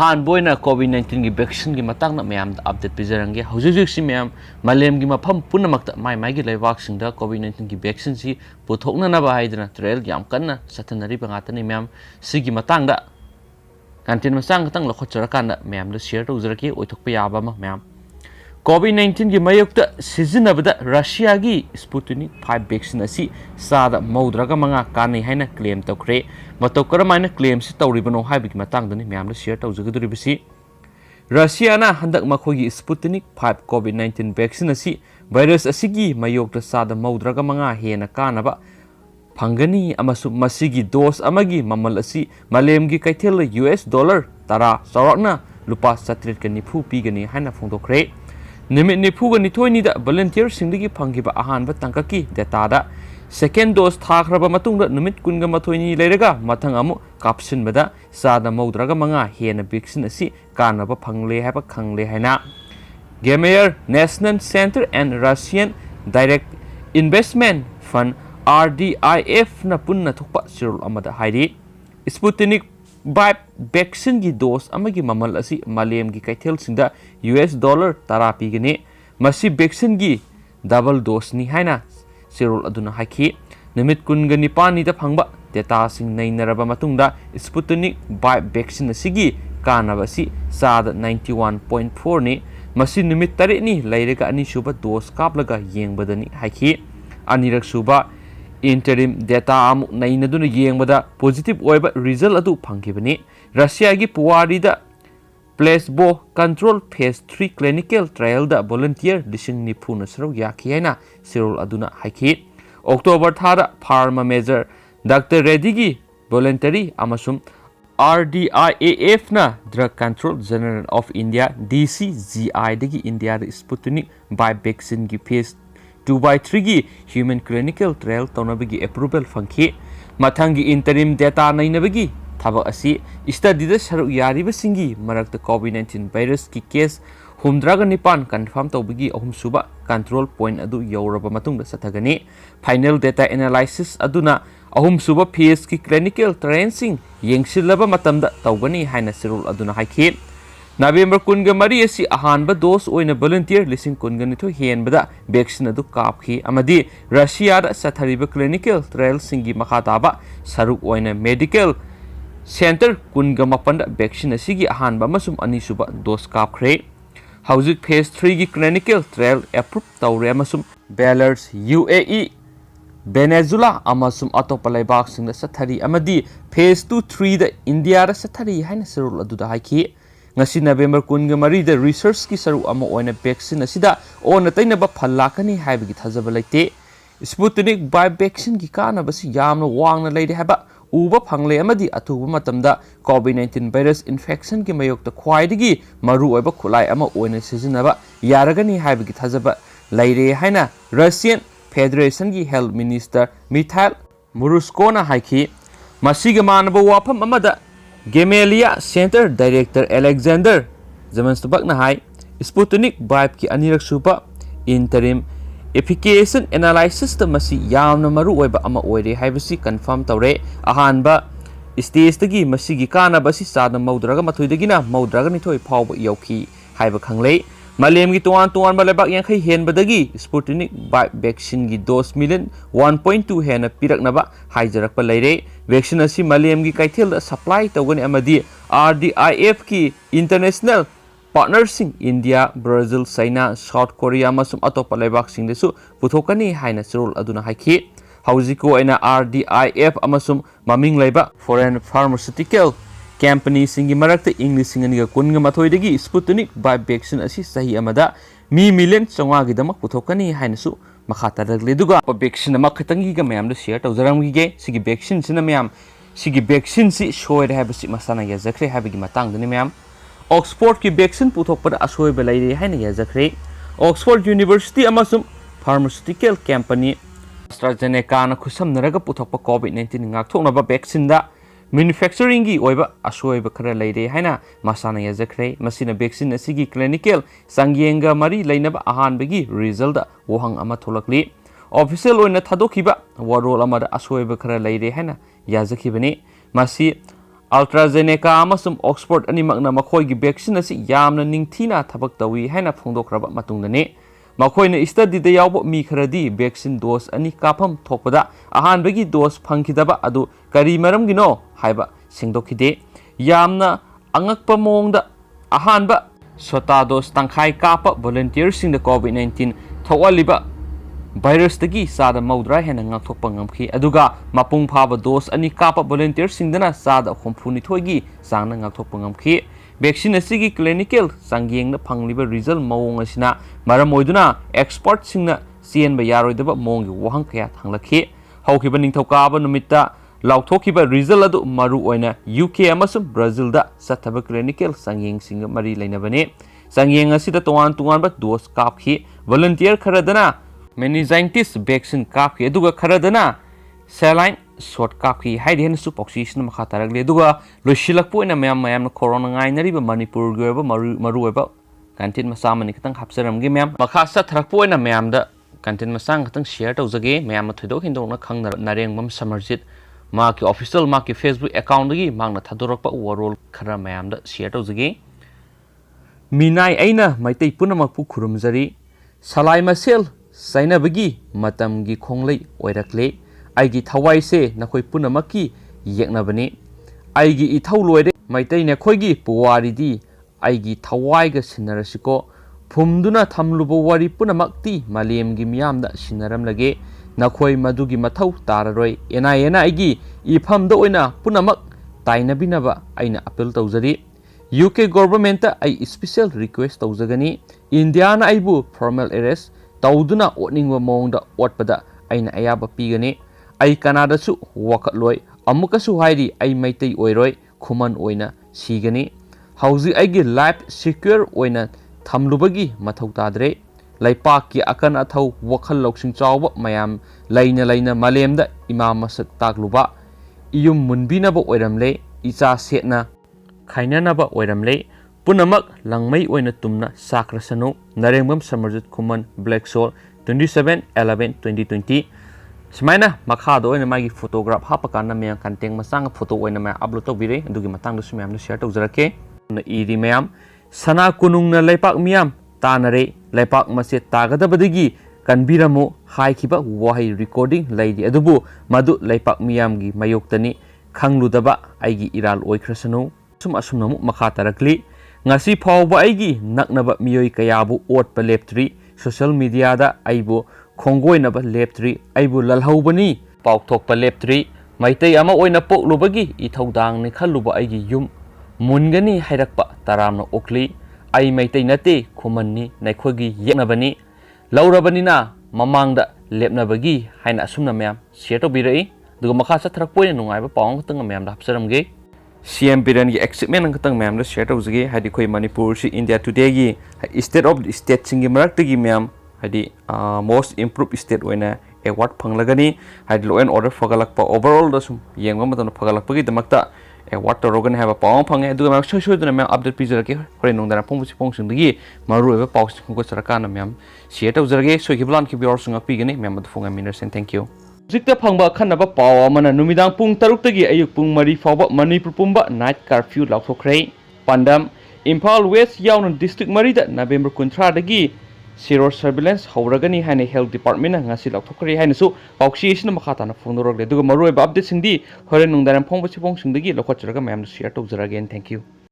बोइना कोविड-19 की वैक्सीन की Matang ma'am update पिजरंगे हौजिक ma'am मलेम की मफम पुनमक माई माई की लेबाकसिंग कोविड-19 की वैक्सीन से पुथोकनबा हाइदना ट्रायल याम कन्ना सथनरिबा ngaतनी मैम सिगी मतंग कंटेंट मचांग खतंग लखोचरकान मैम शेयर तौजरके ओइथोकपा याबा मैम कोविड-19 की मयोक्ता सिजनबदा रशिया की स्पुतनिक 5 वैक्सीन असी सादा मौद्रगा मंगा कानै हाइना क्लेम तौखरे मतौ करमाइना क्लेम से तौरिबनो हाइबकी मतंगदनि म्यामदा शेयर तौजगदुरिबसी रशियाना हंदक मखोगी स्पुतनिक 5 कोविड-19 वैक्सीन असी वायरस असिगी मयोक्ता सादा मौद्रगा मंगा हेना कानबा फंगनी अमसु मसिगी दोस अमगी ममल असी मलेमगी कैथेल US डॉलर 10 चौरकना लुपा 790 पीगनी हाइना फोंदोखरे निमित निफुग निथोइनिदा वॉलंटियर सिंगदगी फंगिबा अहानबा तंककी डेटादा सेकेंड डोज थाखरबा मतुंगदा निमित कुनगा मथोइनि लेरगा मथंग अमु कापसिनबदा सादा मौद्रगा मंगा हेना वैक्सीन असि कानबा फंगले हाबा खंगले हाइना Gamaleya national centre and Russian direct investment fund RDIF ना पुन्ना थोपा सिरोल अमदा हाइरी स्पुतनिक 5 वैक्सीन की डोज अमगी ममल असी मलेम की कैथेल सिंगदा US डॉलर 10 पीगने मसी वैक्सीन की डबल डोज नि हाइना सिरोल अदुना हाइखी निमित कुनगा निपानी दा फंगबा डेटा सिंग नैनरबा मतुंगदा स्पुतनिक 5 वैक्सीन असिगी कानबसी साद 91.4 नि मसी निमित तरे नि लैरेगा अनि सुबा डोज कापलगा येंगबदनी हाइखी अनिरक सुबा इंटरिम डेटा नैनदुना येंगबदा पॉजिटिव ओइबा रिजल्ट अदु फंगिबनी रशिया की पुवारीदा placebo control phase 3 clinical trial दा वॉलंटियर लिसिंग निफुना सरौ याखी हैना सिरोल अदुना हाइखी अक्टोबर थादा फार्मा मेजर डॉक्टर रेड्डी की वॉलंटरी अमसुम RDIAF ना drug control general of India DCGI दगी इंडिया स्पुतनिक 5 वैक्सीन की फेज 2/3 की ह्यूमन क्लिनिकल ट्रायल तौनबगी अप्रूवल फंखी मथंगी इंटरिम डेटा नैनबगी थबक असी स्टडीदा सरुक यारिबसिंगी मरक्ता कोविड-19 वायरस की केस 9 कंफर्म तौबगी अहुमसुबा कंट्रोल पॉइंट अदु यौरबा मतुंगदा सथगनी फाइनल डेटा एनालिसिस अदुना अहुमसुबा फेज की क्लिनिकल ट्रायल्सिंग येंगसिलबा मतमदा तौगनी हाइना सिरुल अदुना हाइखी नवेंबर कुनगा मरी असी अहानबा डोज ओइना वॉलंटियर लिसिंग कुनगा निथो हेनबदा वैक्सीन अदु कापखी अमदी रशियादा सथरिबा क्लिनिकल ट्रायल सिंगी मखाताबा सरुक ओइना मेडिकल सेंटर कुनगा मपंदा वैक्सीन असिगी अहानबा मसुम अनिसुबा डोज कापखरे हौजिक फेज 3 की क्लिनिकल ट्रायल अप्रूव तौरे अमसुम बेलार्स UAE वेनेजुला अमसुम अतोपा लेबाक सिंगदा सथरी अमदी फेज 2-3 दा इंडिया दा सथरी हाइना सरुल अदुदा हाइखी ngasi November kunga mari da research ki saru ama oina vaccine asida ona tainaba phallakani haibagi thajaba laite Sputnik 5 vaccine ki kana basi yamna wangna leide haba uba phangle amadi athuba matamda COVID-19 virus infection ki mayokta khwaidagi maru oiba khulai ama oina sijinaba yaragani haibagi thajaba leire haina Russian Federation ki health minister Mikhail Murushkona haiki masiga manaba wafam amada Gamaleya centre director Alexander जमनस्तबकना हाई Sputnik 5 की अनिरक सुबा interim efficacy analysis द मसी यामना मरु ओइबा अमा ओइरे हाइबसी कंफर्म तौरे अहानबा स्टेज तगी मसीगी काना बसी सादा मौद्रगा मथुइदगिना मौद्रगा निथोइ फावबा यौखी हाइबा खंगले मलेम की तोवान बलेबाक यांखै हेनबदगी स्पुतनिक 5 वैक्सीन की डोज मिलियन 1.2 हेना पिरकनबा हाइजरकपा लेरे वैक्सीन असी मलेम की कैथेल सप्लाई तौगनी अमदी RDIF की इंटरनेशनल पार्टनरसिंग India Brazil China South Korea मसुम अतोपा लेबाक सिंगदेसु पुथोकनी हाइना सिरोल अदुना हाइखी हौजिको अइना RDIF अमसुम ममिंग लेबा फॉरेन फार्मास्यूटिकल कंपनी सिंगी मरक्ता इंग्लिश सिंगनिगा कुनगा मथोइदगी स्पुतनिक 5 वैक्सीन असी सही अमदा मी मिलियन चंगागी दमक पुथोकनी हाइनसु मखाता रगलेदुगा वैक्सीन मखतंगी गा मैम शेयर तौजरमगिगे सिगी वैक्सीन सिना मैम सिगी वैक्सीन सि सोयरे हाबसि मसाना याजखरे हाबगी मतंगदनि मैम ऑक्सफोर्ड की वैक्सीन पुथोकपद असोयबा लैरे हाइना याजखरे ऑक्सफोर्ड यूनिवर्सिटी अमसुम फार्मास्यूटिकल कंपनी एस्ट्राजेनेका ना खुसमनरगा पुथोकपा कोविड-19 ngaktoknaba वैक्सीन दा मैन्युफैक्चरिंग की ओइबा असोइबा खरा लैरे हाइना मसाना याजखरे मसिना वैक्सीन असिगी क्लिनिकल संगेंगा मरी लैनबा अहानबगी रिजल्ट वहंग अमा थोलकली ऑफिशियल ओइना थादोखिबा वरोल अमदा असोइबा खरा लैरे हाइना याजखिबनी मसी ꯑꯜꯇ꯭ꯔꯥꯖꯦꯅꯦꯀꯥ ꯑꯃꯁꯨꯡ ꯑꯣꯛꯁꯐꯣꯔꯗ ꯑꯅꯤꯃꯛꯅ ꯃꯈꯣꯏꯒꯤ ꯚꯦꯛꯁꯤꯟ ꯑꯁꯤ ꯌꯥꯝꯅ ꯅꯤꯡꯊꯤꯅ ꯊꯕꯛ ꯇꯧꯏ ꯍꯥꯏꯅ ꯐꯣꯡꯗꯣꯛꯈ꯭ꯔꯕ ꯃꯇꯨꯡꯗꯅꯤ ꯃꯈꯣꯏꯅ ꯁ꯭ꯇꯗꯤꯗ ꯌꯥꯎꯕ ꯃꯤ ꯈꯔꯗꯤ ꯚꯦꯛꯁꯤꯟ ꯗꯣꯁ ꯑꯅꯤ ꯀꯥꯞꯐꯝ ꯊꯣꯛꯄꯗ ꯑꯍꯥꯟꯕꯒꯤ ꯗꯣꯁ ꯐꯪꯈꯤꯗꯕ ꯑꯗꯨ ꯀꯔꯤ ꯃꯔꯝꯒꯤꯅꯣ ꯍꯥꯏꯕ ꯁꯦꯡꯗꯣꯛꯈꯤꯗꯦ ꯌꯥꯝꯅ ꯑꯉꯛꯄ ꯃꯑꯣꯡꯗ ꯑꯍꯥꯟꯕ ꯁꯣꯇꯥ ꯗꯣꯁ ꯇꯪꯈꯥꯏ ꯀꯥꯞꯄ ꯚꯣꯂꯟꯇꯤꯌꯔꯁꯤꯡꯗ ꯀꯣꯚꯤꯗ-19 ꯊꯣꯛꯍꯜꯂꯤꯕ ꯚꯥꯏꯔꯁꯇꯒꯤ ꯆꯥꯗ 90 ꯍꯦꯟꯅ ꯉꯥꯛꯊꯣꯛꯄ ꯉꯝꯈꯤ ꯑꯗꯨꯒ ꯃꯄꯨꯡ ꯐꯥꯕ ꯗꯣꯁ ꯑꯅꯤ ꯀꯥꯞꯄ ꯚꯣꯂꯟꯇꯤꯌꯔꯁꯤꯡꯗꯅ ꯆꯥꯗ 62ꯒꯤ ꯆꯥꯡꯗ ꯉꯥꯛꯊꯣꯛꯄ ꯉꯝꯈꯤ ꯚꯦꯛꯁꯤꯟ ꯑꯁꯤꯒꯤ ꯀ꯭ꯂꯤꯅꯤꯀꯦꯜ ꯆꯥꯡꯌꯦꯡꯗ ꯐꯪꯂꯤꯕ ꯔꯤꯖꯜ ꯃꯑꯣꯡ ꯑꯁꯤꯅ ꯃꯔꯝ ꯑꯣꯏꯗꯨꯅ ꯑꯦꯛꯁꯄꯔꯠꯁꯤꯡꯅ ꯆꯦꯟꯕ ꯌꯥꯔꯣꯏꯗꯕ ꯃꯑꯣꯡꯒꯤ ꯋꯥꯍꯪ ꯀꯌꯥ ꯊꯥꯡꯂꯛꯈꯤ ꯍꯧꯈꯤꯕ ꯅꯤꯡꯊꯧꯀꯥꯕ ꯅꯨꯃꯤꯠꯇ ꯂꯥꯎꯊꯣꯛꯈꯤꯕ ꯔꯤꯖꯜ ꯑꯗꯨ ꯃꯔꯨꯑꯣꯏꯅ UK ꯑꯃꯁꯨꯡ ꯕ꯭ꯔꯥꯖꯤꯜꯗ ꯆꯠꯊꯕ ꯀ꯭ꯂꯤꯅꯤꯀꯦꯜ ꯆꯥꯡꯌꯦꯡꯁꯤꯡꯒ ꯃꯔꯤ ꯂꯩꯅꯕꯅꯤ ꯆꯥꯡꯌꯦꯡ ꯑꯁꯤꯗ ꯇꯣꯉꯥꯟ ꯇꯣꯉꯥꯟꯕ ꯗꯣꯁ ꯀꯥꯞꯈꯤ ꯚꯣꯂꯟꯇꯤꯌꯔ ꯈꯔꯗꯅ meningitis vaccine kaapki aduga kharadana saline shot kaapki haidi henasu poxisna makha taragli aduga loisilakpo ina mayam corona ngainariba Manipur goba marueba content masamani kitang hapsaramge mayam makha sa thrakpo ina mayamda content masang kitang share tawjage mayam thoidok hindokna khangna narengbam samarjit maki official maki Facebook account gi mangna thadorakpa warol khara mayamda share tawjage minai aina maitai punamakpu khurumjari salai masel sainabagi matamgi khonglei oirakle aigi thawai se nakoi punamaki yeknabani aigi ithau loire maitai ne khoigi puwari di aigi thawai ga sinarasiko phumduna thamlubo wari punamakti malemgi miyamda sinaramlage nakhoi madugi mathau tararoi ena aigi ifamda oina punamak tainabinaba aina appeal tawjari UK government ai special request tawjagani India na aibu formal arrest tawduna otningwa mongda otpada aina ayaba pigani ai Canada su wakatloi amukasu hairi ai maitai oiroi khuman oina sigani hauji aigi life secure oina thamlubagi mathau tadre laipak ki akan athau wakhal loksing chawba mayam laina malemda imam masak takluba iyum munbinaba oiramle icha setna khainanaba oiramle punamak langmai oina tumna sakrasanu narengbam samarjit khuman black soul 27/11/2020 smaina makha do oina magi photograph hapakana me kanteng masang photo oina ma upload tobire adugi matang du sumyam share tawjarake na iri mayam sana kunungna leipak miyam tanare leipak mase tagadabadigi kanbiramu haikhiba wahai recording laidi adubu madu leipak miyam gi mayoktani khangludaba aigi iral oikrasanu asumnamu makha tarakli ngasi Phaoba aigi naknaba miyoi kayabu otpa leptri social media da aibu khongoinaba leptri aibu lalhaubani pauthokpa leptri maitai ama oina poklubagi ithaudang ni khalluba aigi yum mungani hairakpa taramna okli ai maitai nate khumanni naikhogi yeknabani laurabanina mamangda lepnabagi haina asumna mayam share tobirai duga makha sathrakpoina nungaiba pawang tanga mayam da hapsaramge CM Biran gi excitement ang katang mayam da share tawjage hadi khoi Manipur si India today gi state of the state singi marak tagi mayam hadi most improved state oina award phanglagani hadi law and order fagalakpa overall da sum yengma matan fagalakpa gi damakta award torogan haba pawang phange aduga mak soi duna mayam update pizarake hore nongdana pongsi dagi maru eba pawsi ko sarakana mayam share tawjage soi gi blan ki bior sunga pigani mayam da fonga miners and thank you Zikta phangba khanaba pawa mana numidang pung taruk tagi ayuk pung mari Phaoba Manipur Pumba night curfew laothokhre pandam Imphal West yauna district mari da November 13 dagi zero surveillance hauragani haine health department na ngasi laothokhre haine su pauksi isna makhata na phonurok le duga maroi update singdi hore nungdaram phongba sipong singdagi lokhachraga mayam share tawjara again thank you